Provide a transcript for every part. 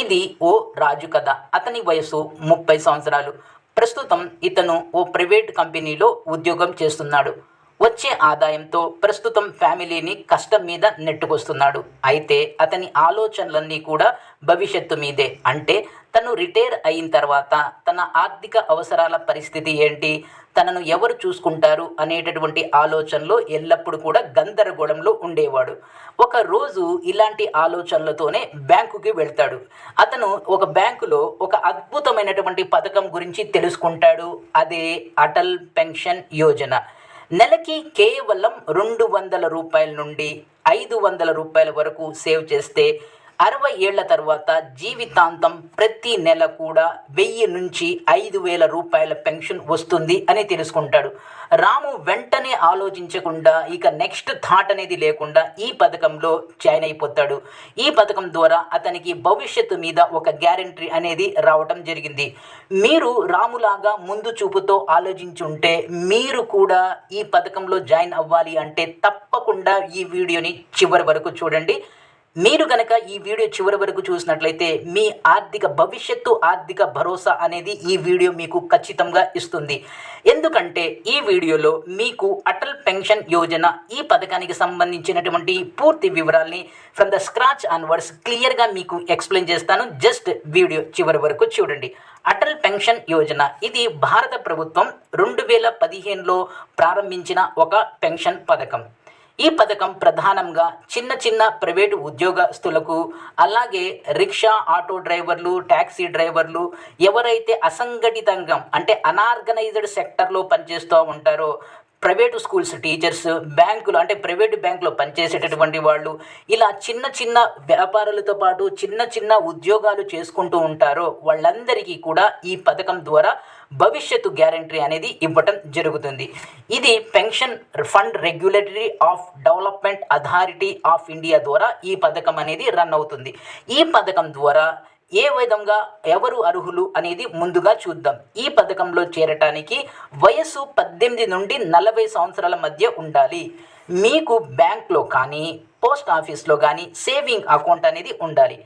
ఇది ఓ రాజు కథ. అతని వయసు 30 సంవత్సరాలు. ప్రస్తుతం ఇతను ఓ ప్రైవేట్ కంపెనీలో ఉద్యోగం చేస్తున్నాడు. వచ్చే ఆదాయంతో ప్రస్తుతం ఫ్యామిలీని కష్టం మీద నెట్టుకొస్తున్నాడు. అయితే అతని ఆలోచనలన్నీ కూడా భవిష్యత్తు మీదే. అంటే తను రిటైర్ అయిన తర్వాత తన ఆర్థిక అవసరాల పరిస్థితి ఏంటి, తనను ఎవరు చూసుకుంటారు అనేటటువంటి ఆలోచనలో ఎల్లప్పుడూ కూడా గందరగోళంలో ఉండేవాడు. ఒకరోజు ఇలాంటి ఆలోచనలతోనే బ్యాంకుకి వెళ్తాడు. అతను ఒక బ్యాంకులో ఒక అద్భుతమైనటువంటి పథకం గురించి తెలుసుకుంటాడు. అదే అటల్ పెన్షన్ యోజన. నెలకి కేవలం 200 రూపాయల నుండి 500 రూపాయల వరకు సేవ్ చేస్తే 60 ఏళ్ల తర్వాత జీవితాంతం ప్రతి నెల కూడా 1000 నుంచి 5000 రూపాయల పెన్షన్ వస్తుంది అని తెలుసుకుంటాడు. రాము వెంటనే ఆలోచించకుండా ఇక నెక్స్ట్ థాట్ అనేది లేకుండా ఈ పథకంలో జాయిన్ అయిపోతాడు. ఈ పథకం ద్వారా అతనికి భవిష్యత్తు మీద ఒక గ్యారంటీ అనేది రావటం జరిగింది. మీరు రాములాగా ముందు చూపుతో ఆలోచించుంటే మీరు కూడా ఈ పథకంలో జాయిన్ అవ్వాలి అంటే తప్పకుండా ఈ వీడియోని చివరి వరకు చూడండి. మీరు గనక ఈ వీడియో చివరి వరకు చూసినట్లయితే మీ ఆర్థిక భవిష్యత్తు, ఆర్థిక భరోసా అనేది ఈ వీడియో మీకు ఖచ్చితంగా ఇస్తుంది. ఎందుకంటే ఈ వీడియోలో మీకు అటల్ పెన్షన్ యోజన ఈ పథకానికి సంబంధించినటువంటి పూర్తి వివరాల్ని ఫ్రమ్ ద స్క్రాచ్ ఆన్వర్డ్స్ క్లియర్గా మీకు ఎక్స్ప్లెయిన్ చేస్తాను. జస్ట్ వీడియో చివరి వరకు చూడండి. అటల్ పెన్షన్ యోజన ఇది భారత ప్రభుత్వం 2015లో ప్రారంభించిన ఒక పెన్షన్ పథకం. ఈ పథకం ప్రధానంగా చిన్న చిన్న ప్రైవేటు ఉద్యోగస్తులకు, అలాగే రిక్షా, ఆటో డ్రైవర్లు, ట్యాక్సీ డ్రైవర్లు, ఎవరైతే అసంఘటితంగా అంటే అనార్గనైజ్డ్ సెక్టర్లో పనిచేస్తూ ఉంటారో, ప్రైవేటు స్కూల్స్ టీచర్స్, బ్యాంకులు అంటే ప్రైవేటు బ్యాంకులో పనిచేసేటటువంటి వాళ్ళు, ఇలా చిన్న చిన్న వ్యాపారాలతో పాటు చిన్న చిన్న ఉద్యోగాలు చేసుకుంటూ ఉంటారో వాళ్ళందరికీ కూడా ఈ పథకం ద్వారా భవిష్యత్తు గ్యారంటీ అనేది ఇవ్వటం జరుగుతుంది. ఇది pension fund regulatory of development authority of India ద్వారా ఈ పథకం అనేది రన్ అవుతుంది. ఈ పథకం ద్వారా ఏ విధంగా ఎవరు అర్హులు అనేది ముందుగా చూద్దాం. ఈ పథకంలో చేరటానికి వయసు 18 నుండి 40 సంవత్సరాల మధ్య ఉండాలి. మీకు బ్యాంక్లో కానీ పోస్ట్ ఆఫీస్లో కానీ సేవింగ్ అకౌంట్ అనేది ఉండాలి.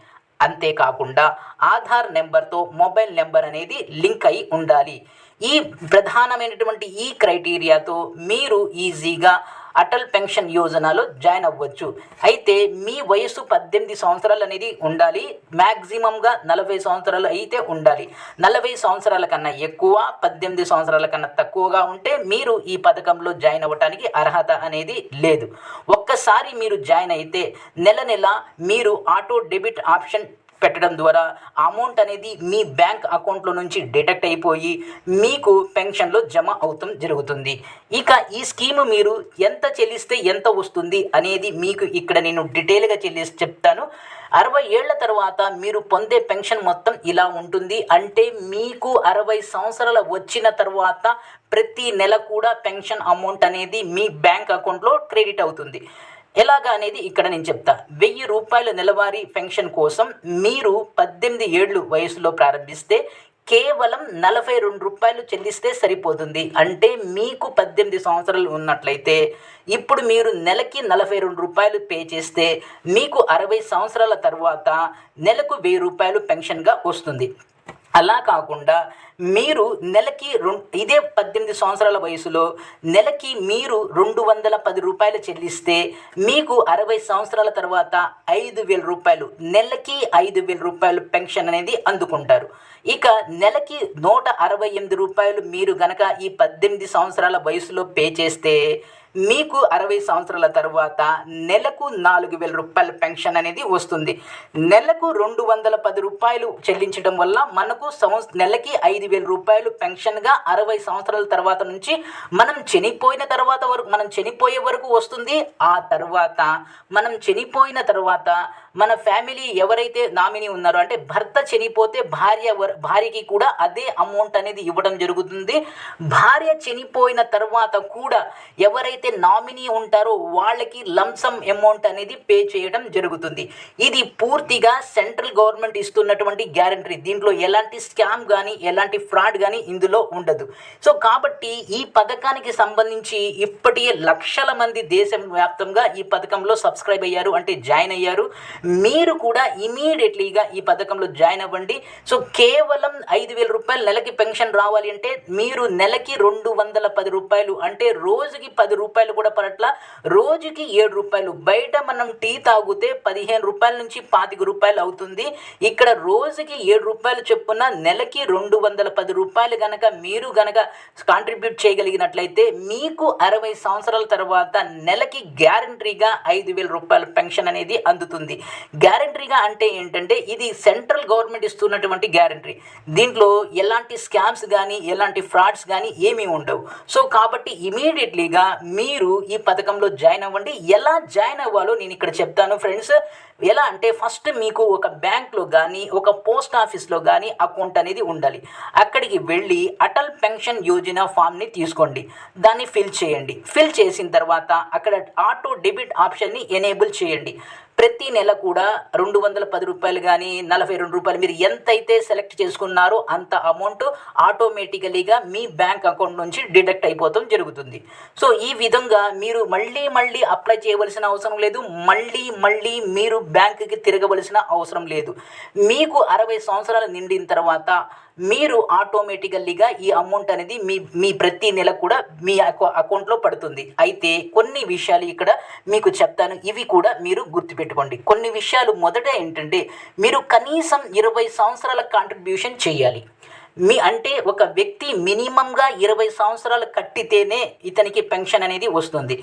అంతేకాకుండా ఆధార్ నెంబర్తో మొబైల్ నెంబర్ అనేది లింక్ అయి ఉండాలి. ఈ ప్రధానమైనటువంటి ఈ క్రైటీరియాతో మీరు ఈజీగా అటల్ పెన్షన్ యోజనలో జాయిన్ అవ్వచ్చు. అయితే మీ వయసు 18 సంవత్సరాలు అనేది ఉండాలి. మ్యాక్సిమంగా 40 సంవత్సరాలు అయితే ఉండాలి. 40 సంవత్సరాల కన్నా ఎక్కువ, 18 సంవత్సరాల కన్నా తక్కువగా ఉంటే మీరు ఈ పథకంలో జాయిన్ అవ్వడానికి అర్హత అనేది లేదు. ఒక్కసారి మీరు జాయిన్ అయితే నెల నెల మీరు ఆటో డెబిట్ ఆప్షన్ పెట్టడం ద్వారా అమౌంట్ అనేది మీ బ్యాంక్ అకౌంట్లో నుంచి డిడక్ట్ అయిపోయి మీకు పెన్షన్లో జమ అవుతాం జరుగుతుంది. ఇక ఈ స్కీమ్ మీరు ఎంత చెల్లిస్తే ఎంత వస్తుంది అనేది మీకు ఇక్కడ నేను డీటెయిల్గా చెప్తాను. 60 ఏళ్ల తర్వాత మీరు పొందే పెన్షన్ మొత్తం ఇలా ఉంటుంది. అంటే మీకు 60 సంవత్సరాలు వచ్చిన తర్వాత ప్రతి నెల కూడా పెన్షన్ అమౌంట్ అనేది మీ బ్యాంక్ అకౌంట్లో క్రెడిట్ అవుతుంది. ఎలాగా అనేది ఇక్కడ నేను చెప్తా. 1000 రూపాయల నెలవారీ పెన్షన్ కోసం మీరు 18 ఏళ్ళు వయసులో ప్రారంభిస్తే కేవలం 42 రూపాయలు చెల్లిస్తే సరిపోతుంది. అంటే మీకు 18 సంవత్సరాలు ఉన్నట్లయితే ఇప్పుడు మీరు నెలకి 42 రూపాయలు పే చేస్తే మీకు 60 సంవత్సరాల తర్వాత నెలకు 1000 రూపాయలు పెన్షన్గా వస్తుంది. అలా కాకుండా మీరు నెలకి ఇదే 18 సంవత్సరాల వయసులో నెలకి మీరు 210 రూపాయలు చెల్లిస్తే మీకు 60 సంవత్సరాల తర్వాత 5000 రూపాయలు, నెలకి 5000 రూపాయలు పెన్షన్ అనేది అందుకుంటారు. ఇక నెలకి 168 రూపాయలు మీరు గనక ఈ 18 సంవత్సరాల వయసులో పే చేస్తే మీకు 60 సంవత్సరాల తర్వాత నెలకు 4000 రూపాయల పెన్షన్ అనేది వస్తుంది. నెలకు 210 రూపాయలు చెల్లించడం వల్ల మనకు నెలకి 5000 రూపాయలు పెన్షన్గా 60 సంవత్సరాల తర్వాత నుంచి మనం చనిపోయే వరకు వస్తుంది. ఆ తర్వాత మనం చనిపోయిన తర్వాత మన ఫ్యామిలీ ఎవరైతే నామినీ ఉన్నారో అంటే భర్త చనిపోతే భార్యకి కూడా అదే అమౌంట్ అనేది ఇవ్వడం జరుగుతుంది. భార్య చనిపోయిన తర్వాత కూడా ఎవరైతే నామినీ ఉంటారో వాళ్ళకి లంసమ్ అమౌంట్ అనేది పే చేయడం జరుగుతుంది. ఇది పూర్తిగా సెంట్రల్ గవర్నమెంట్ ఇస్తున్నటువంటి గ్యారంటీ. దీంట్లో ఎలాంటి స్కామ్ కానీ ఎలాంటి ఫ్రాడ్ కానీ ఇందులో ఉండదు. సో కాబట్టి ఈ పథకానికి సంబంధించి ఇప్పటికే లక్షల మంది దేశం వ్యాప్తంగా ఈ పథకంలో సబ్స్క్రైబ్ అయ్యారు, అంటే జాయిన్ అయ్యారు. మీరు కూడా ఇమీడియట్లీగా ఈ పథకంలో జాయిన్ అవ్వండి. సో కేవలం 5,000 రూపాయలు నెలకి పెన్షన్ రావాలి అంటే మీరు నెలకి 210 రూపాయలు, అంటే రోజుకి 10 రూపాయలు కూడా పడట్ల, రోజుకి 7 రూపాయలు. బయట మనం టీ తాగితే 15 రూపాయల నుంచి 25 రూపాయలు అవుతుంది. ఇక్కడ రోజుకి 7 రూపాయలు చొప్పున నెలకి 210 రూపాయలు గనక మీరు గనక కాంట్రిబ్యూట్ చేయగలిగినట్లయితే మీకు 60 సంవత్సరాల తర్వాత నెలకి గ్యారంటీగా 5,000 రూపాయల పెన్షన్ అనేది అందుతుంది. గ్యారంటీగా అంటే ఏంటంటే ఇది సెంట్రల్ గవర్నమెంట్ ఇస్తున్నటువంటి గ్యారంటీ. దీంట్లో ఎలాంటి స్కామ్స్ కానీ ఎలాంటి ఫ్రాడ్స్ కానీ ఏమీ ఉండవు. సో కాబట్టి ఇమీడియట్లీగా మీరు ఈ పథకంలో జాయిన్ అవ్వండి. ఎలా జాయిన్ అవ్వాలో నేను ఇక్కడ చెప్తాను ఫ్రెండ్స్. ఎలా అంటే ఫస్ట్ మీకు ఒక బ్యాంక్లో కానీ ఒక పోస్ట్ ఆఫీస్లో కానీ అకౌంట్ అనేది ఉండాలి. అక్కడికి వెళ్ళి అటల్ పెన్షన్ యోజన ఫామ్ని తీసుకోండి, దాన్ని ఫిల్ చేయండి. ఫిల్ చేసిన తర్వాత అక్కడ ఆటో డెబిట్ ఆప్షన్ని ఎనేబుల్ చేయండి. ప్రతి నెల కూడా 210 రూపాయలు కానీ 42 రూపాయలు మీరు ఎంతైతే సెలెక్ట్ చేసుకున్నారో అంత అమౌంట్ ఆటోమేటికలీగా మీ బ్యాంక్ అకౌంట్ నుంచి డిడక్ట్ అయిపోవడం జరుగుతుంది. సో ఈ విధంగా మీరు మళ్ళీ అప్లై చేయవలసిన అవసరం లేదు, మళ్ళీ మీరు బ్యాంకుకి తిరగవలసిన అవసరం లేదు. మీకు 60 సంవత్సరాలు నిండిన తర్వాత మీరు ఆటోమేటికల్లీగా ఈ అమౌంట్ అనేది మీ ప్రతి నెల కూడా మీ అకౌంట్లో పడుతుంది. అయితే కొన్ని విషయాలు ఇక్కడ మీకు చెప్తాను, ఇవి కూడా మీరు గుర్తుపెట్టుకోండి. కొన్ని విషయాలు మొదట ఏంటంటే మీరు కనీసం 20 సంవత్సరాల కాంట్రిబ్యూషన్ చేయాలి. అంటే ఒక వ్యక్తి మినిమంగా 20 సంవత్సరాలు కట్టితేనే ఇతనికి పెన్షన్ అనేది వస్తుంది.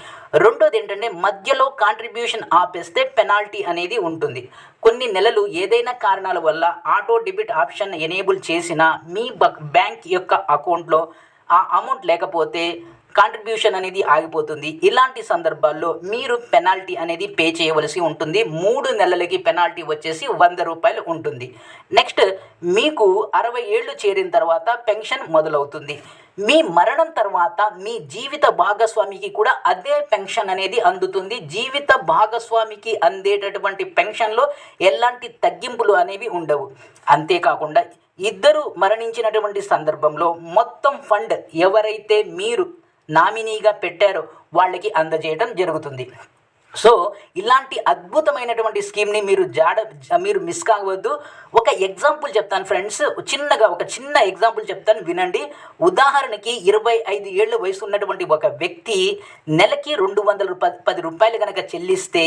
రెండోది ఏంటంటే మధ్యలో కాంట్రిబ్యూషన్ ఆపేస్తే పెనాల్టీ అనేది ఉంటుంది. కొన్ని నెలలు ఏదైనా కారణాల వల్ల ఆటో డెబిట్ ఆప్షన్ ఎనేబుల్ చేసినా మీ బ్యాంక్ యొక్క అకౌంట్లో ఆ అమౌంట్ లేకపోతే కాంట్రిబ్యూషన్ అనేది ఆగిపోతుంది. ఇలాంటి సందర్భాల్లో మీరు పెనాల్టీ అనేది పే చేయవలసి ఉంటుంది. 3 నెలలకి పెనాల్టీ వచ్చేసి 100 రూపాయలు ఉంటుంది. నెక్స్ట్ మీకు 60 ఏళ్ళు చేరిన తర్వాత పెన్షన్ మొదలవుతుంది. మీ మరణం తర్వాత మీ జీవిత భాగస్వామికి కూడా అదే పెన్షన్ అనేది అందుతుంది. జీవిత భాగస్వామికి అందేటటువంటి పెన్షన్లో ఎలాంటి తగ్గింపులు అనేవి ఉండవు. అంతేకాకుండా ఇద్దరు మరణించినటువంటి సందర్భంలో మొత్తం ఫండ్ ఎవరైతే మీరు నామినీగా పెట్టారో వాళ్ళకి అందజేయడం జరుగుతుంది. సో ఇలాంటి అద్భుతమైనటువంటి స్కీమ్ని మీరు మిస్ కావద్దు. ఒక ఎగ్జాంపుల్ చెప్తాను ఫ్రెండ్స్, ఒక చిన్న ఎగ్జాంపుల్ చెప్తాను వినండి. ఉదాహరణకి 25 ఏళ్ళ వయసు ఉన్నటువంటి ఒక వ్యక్తి నెలకి 210 రూపాయలు కనుక చెల్లిస్తే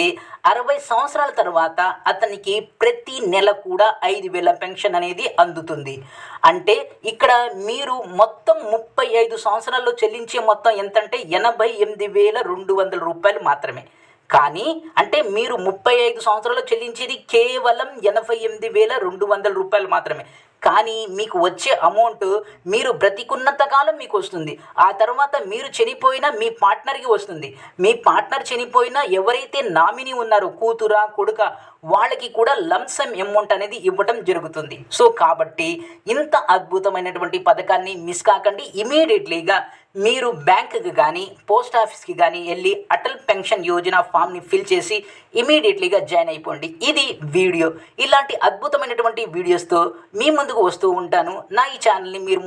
60 సంవత్సరాల తర్వాత అతనికి ప్రతి నెల కూడా 5,000 పెన్షన్ అనేది అందుతుంది. అంటే ఇక్కడ మీరు మొత్తం 35 సంవత్సరాల్లో చెల్లించే మొత్తం ఎంతంటే 88,200 రూపాయలు మాత్రమే. కానీ అంటే మీరు 35 సంవత్సరాలు చెల్లించేది కేవలం 88,200 రూపాయలు మాత్రమే. కానీ మీకు వచ్చే అమౌంట్ మీరు బ్రతికున్నంత కాలం మీకు వస్తుంది. ఆ తర్వాత మీరు చనిపోయినా మీ పార్ట్నర్కి వస్తుంది. మీ పార్ట్నర్ చనిపోయినా ఎవరైతే నామినీ ఉన్నారో కూతురా కొడుక వాళ్ళకి కూడా లంసమ్ అమౌంట్ అనేది ఇవ్వటం జరుగుతుంది. సో కాబట్టి ఇంత అద్భుతమైనటువంటి పథకాన్ని మిస్ కాకండి. ఇమీడియట్లీగా మీరు బ్యాంకుకి కానీ పోస్ట్ ఆఫీస్కి కానీ వెళ్ళి అటల్ పెన్షన్ యోజన ఫామ్ని ఫిల్ చేసి ఇమీడియట్లీగా జాయిన్ అయిపోండి. ఇది వీడియో. ఇలాంటి అద్భుతమైనటువంటి వీడియోస్తో మీ ముందుకు వస్తూ ఉంటాను. నా ఈ ఛానల్ని మీరు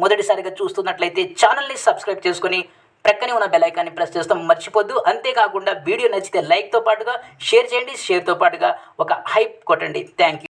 మొదటిసారిగా చూస్తున్నట్లయితే ఛానల్ని సబ్స్క్రైబ్ చేసుకొని ప్రక్కనే ఉన్న బెల్ ఐకాన్ని ప్రెస్ చేస్తాం మర్చిపోద్దు. అంతేకాకుండా వీడియో నచ్చితే లైక్తో పాటుగా షేర్ చేయండి. షేర్తో పాటుగా ఒక హైప్ కొట్టండి. Thank you.